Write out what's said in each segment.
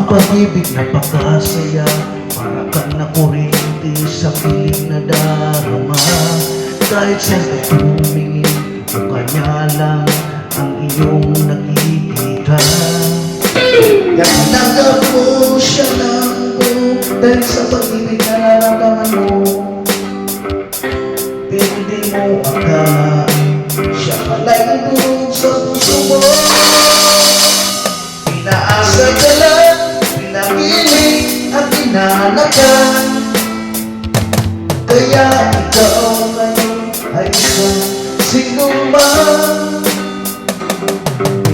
pag-ibig na pagkasaya, para kang nakuryente sa piling na darama. Kahit saan ka tumingin, o kanya lang ang iyong nakikita. Tinanggap mo siya ng buo dahil sa pag-ibig na nararamdaman mo. Pero di mo akalain, siya pala'y nandun sa puso mo. Pinaasa ka lang, pinagiling at pinanakan. Kaya ikaw ngayon ay isang sinuman,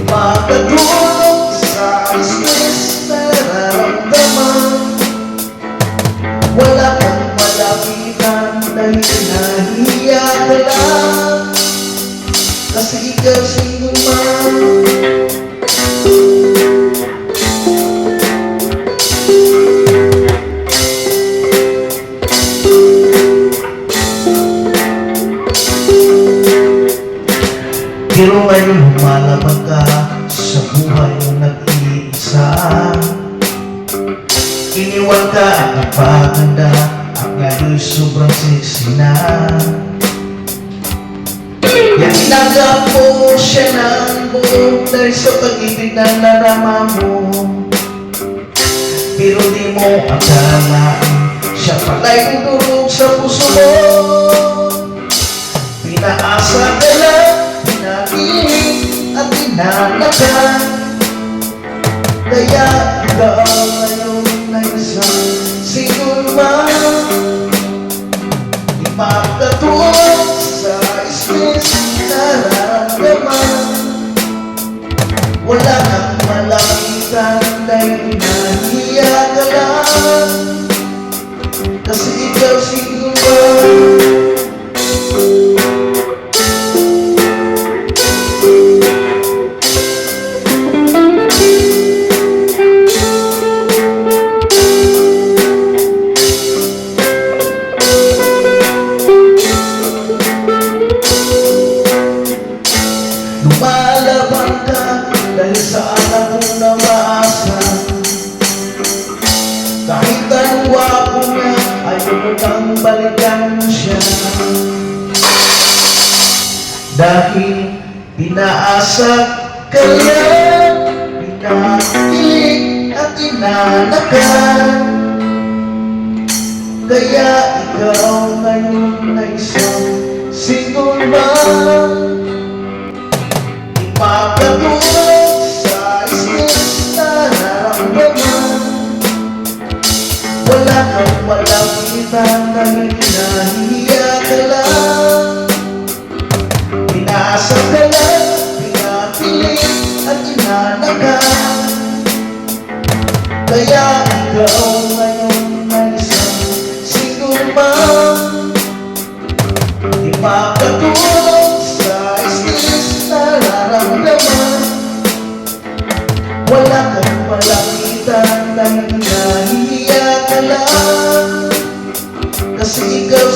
makatulog sa stress na nararamdaman. Wala kang malapitan dahil nahihiya ka lang, kasi ikaw sinuman. Pero ngayon lumalabag ka sa buhay mo nag-iisa. Iniwan ka ang napaganda at ngayon sobrang sexy na. Yan tinanggap mo siya ng buo dahil sa pag-ibig na narama mo. Pero di mo akalain, siya pala'y nandurog sa puso mo. Pinaasa ka lang, pinagiling at pinanakan. Kaya ikaw ngayon na isang sinuman, ipagkatulog sa stress na nararamdaman. Wala kang malapitan dahil nahihiya ka lang, kasi ikaw sinuman. Lumalaban ka dahil sa anak mo na maasa. Kahit anong wapo niya, ayaw mo kang balikan siya. Dahil pinaasa ka yan, pinakilig at inanakan. Kaya ikaw ngayon na isang sinuman, makatulog sa stress na nararamdaman. Wala kang malapitan dahil nahihiya ka lang. Pinaasa ka lang, pinapilit at inanakan. Kaya ikaw ngayon ay isang sinuman, makatulog sa stress na nararamdaman. Wala kang malapitan dahil nahihiya ka lang, kasi ikaw